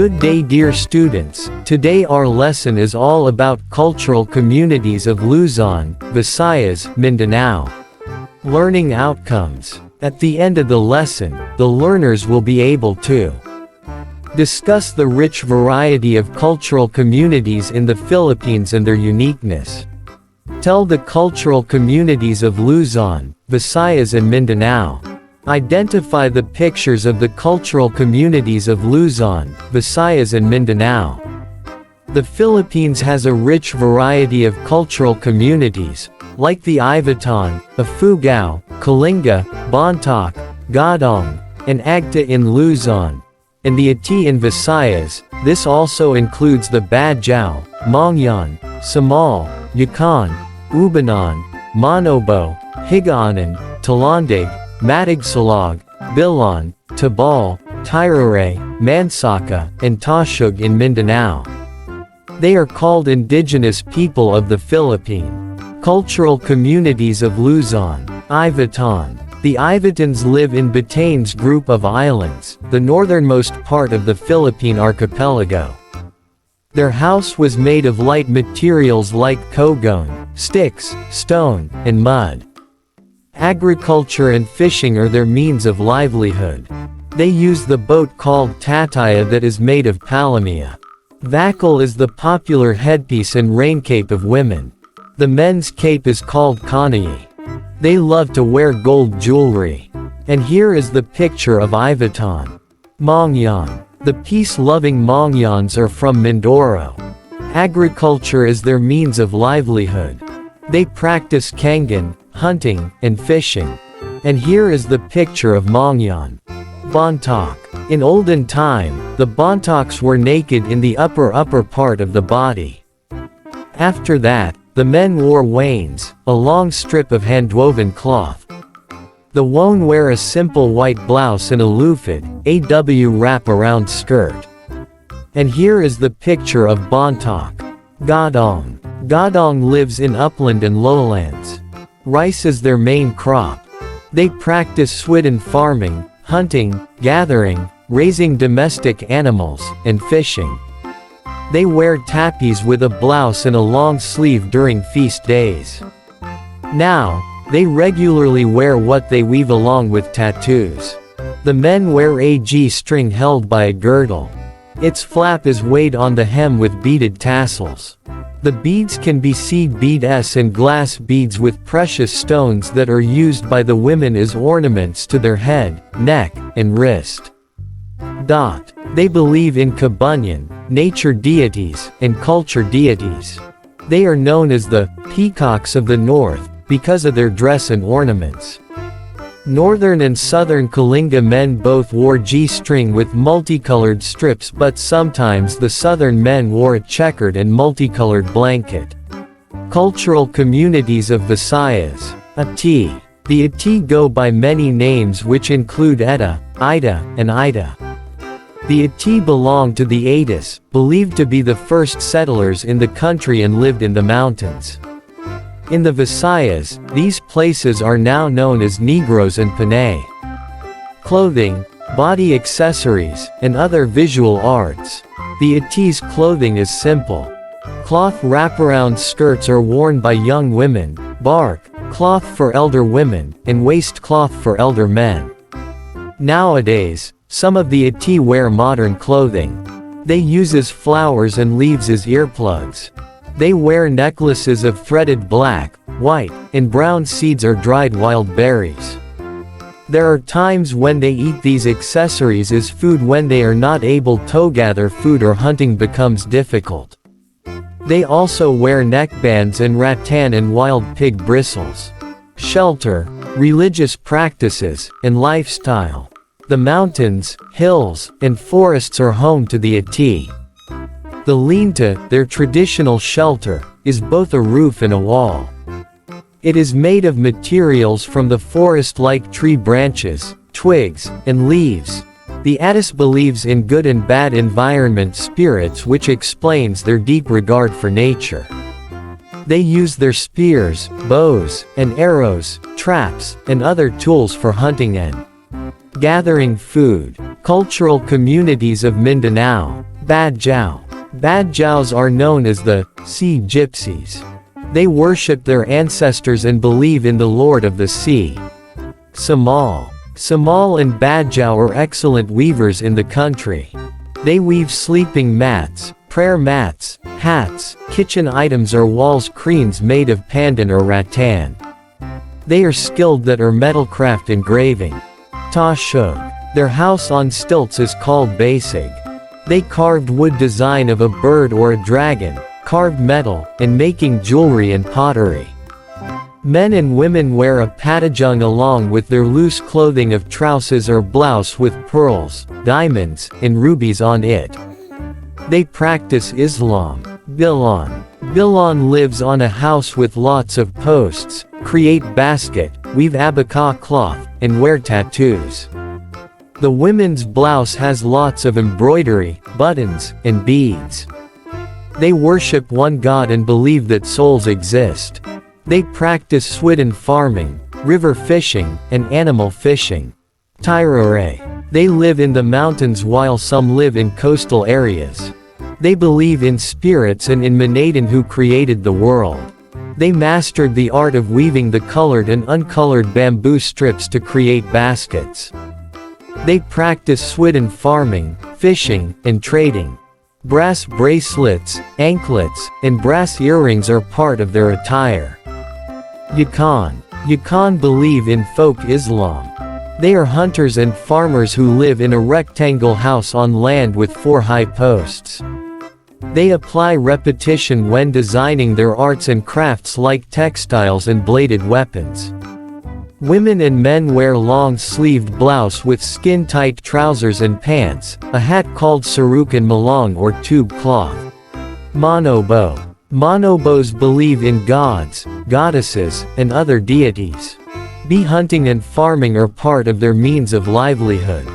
Good day dear students, today our lesson is all about cultural communities of Luzon, Visayas, Mindanao. Learning outcomes. At the end of the lesson, the learners will be able to discuss the rich variety of cultural communities in the Philippines and their uniqueness. Tell the cultural communities of Luzon, Visayas and Mindanao. Identify the pictures of the cultural communities of Luzon, Visayas and Mindanao. The Philippines has a rich variety of cultural communities, like the Ivatan, Ifugao, Kalinga, Bontoc, Gadong, and Agta in Luzon, and the Ati in Visayas. This also includes the Badjao, Mongyan, Samal, Yukon, Ubanan, Monobo, Higaanan, Talandig, Matigsalog, Bilon, Tabal, Tirare, Mansaka, and Tashug in Mindanao. They are called indigenous people of the Philippine. Cultural communities of Luzon. Ivatan. The Ivatans live in Batanes group of islands, the northernmost part of the Philippine archipelago. Their house was made of light materials like cogon, sticks, stone, and mud. Agriculture and fishing are their means of livelihood. They use the boat called tataya that is made of palamia. Vakal is the popular headpiece and raincape of women. The men's cape is called kanayi. They love to wear gold jewelry. And here is the picture of Ivatan. Mongyan. The peace-loving Mongyans are from Mindoro. Agriculture is their means of livelihood. They practice kangan, hunting, and fishing. And here is the picture of Mongyan. Bontoc. In olden time, the Bontocs were naked in the upper part of the body. After that, the men wore wains, a long strip of hand-woven cloth. The wone wear a simple white blouse and a lufid, AW wrap-around skirt. And here is the picture of Bontoc. Gadong. Gadong lives in upland and lowlands. Rice is their main crop. They practice swidden farming, hunting, gathering, raising domestic animals, and fishing. They wear tapis with a blouse and a long sleeve during feast days. Now, they regularly wear what they weave along with tattoos. The men wear a G-string held by a girdle. Its flap is weighed on the hem with beaded tassels. The beads can be seed beads and glass beads with precious stones that are used by the women as ornaments to their head, neck, and wrist. They believe in kabunyan, nature deities, and culture deities. They are known as the peacocks of the north because of their dress and ornaments. Northern and southern Kalinga men both wore G-string with multicolored strips, but sometimes the southern men wore a checkered and multicolored blanket. Cultural communities of Visayas. Ati. The Ati go by many names which include Eta, Ida, and Ida. The Ati belong to the Atis, believed to be the first settlers in the country and lived in the mountains. In the Visayas, these places are now known as Negros and Panay. Clothing, body accessories, and other visual arts. The Ati's clothing is simple. Cloth wraparound skirts are worn by young women, bark cloth for elder women, and waist cloth for elder men. Nowadays, some of the Ati wear modern clothing. They use flowers and leaves as earplugs. They wear necklaces of threaded black, white, and brown seeds or dried wild berries. There are times when they eat these accessories as food when they are not able to gather food or hunting becomes difficult. They also wear neckbands and rattan and wild pig bristles. Shelter, religious practices, and lifestyle. The mountains, hills, and forests are home to the Ati. The linta, their traditional shelter, is both a roof and a wall. It is made of materials from the forest like tree branches, twigs, and leaves. The Atis believes in good and bad environment spirits, which explains their deep regard for nature. They use their spears, bows, and arrows, traps, and other tools for hunting and gathering food. Cultural communities of Mindanao. Badjao. Badjaos are known as the sea gypsies. They worship their ancestors and believe in the Lord of the Sea. Samal. Samal and Badjao are excellent weavers in the country. They weave sleeping mats, prayer mats, hats, kitchen items or wall screens made of pandan or rattan. They are skilled that are metalcraft engraving. Tashug. Their house on stilts is called basig. They carved wood design of a bird or a dragon, carved metal, and making jewelry and pottery. Men and women wear a patijung along with their loose clothing of trousers or blouse with pearls, diamonds, and rubies on it. They practice Islam. Bilon. Bilon lives on a house with lots of posts, create basket, weave abaka cloth, and wear tattoos. The women's blouse has lots of embroidery, buttons, and beads. They worship one god and believe that souls exist. They practice swidden farming, river fishing, and animal fishing. Tirare. They live in the mountains while some live in coastal areas. They believe in spirits and in Manadan who created the world. They mastered the art of weaving the colored and uncolored bamboo strips to create baskets. They practice swidden farming, fishing, and trading. Brass bracelets, anklets, and brass earrings are part of their attire. Yakan. Yakan believe in folk Islam. They are hunters and farmers who live in a rectangle house on land with 4 high posts. They apply repetition when designing their arts and crafts like textiles and bladed weapons. Women and men wear long-sleeved blouse with skin-tight trousers and pants, a hat called saruk and malong or tube cloth. Monobo. Monobos believe in gods, goddesses, and other deities. Bee hunting and farming are part of their means of livelihood.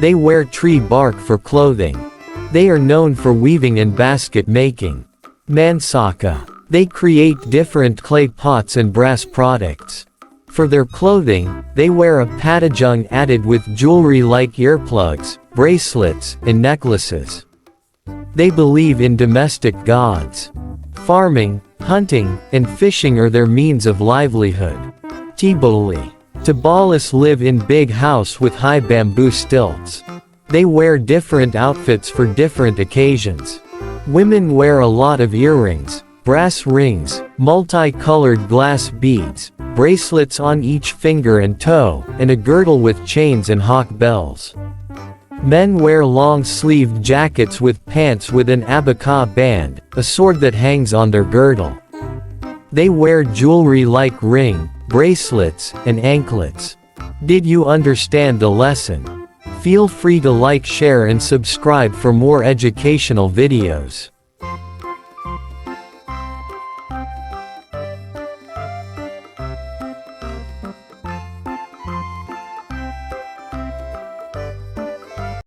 They wear tree bark for clothing. They are known for weaving and basket making. Mansaka. They create different clay pots and brass products. For their clothing, they wear a patijung added with jewelry like earplugs, bracelets, and necklaces. They believe in domestic gods. Farming, hunting, and fishing are their means of livelihood. Tiboli. Tibalis live in big house with high bamboo stilts. They wear different outfits for different occasions. Women wear a lot of earrings, brass rings, multicolored glass beads, bracelets on each finger and toe, and a girdle with chains and hawk bells. Men wear long-sleeved jackets with pants with an abaka band, a sword that hangs on their girdle. They wear jewelry like ring, bracelets, and anklets. Did you understand the lesson? Feel free to like, share, and subscribe for more educational videos.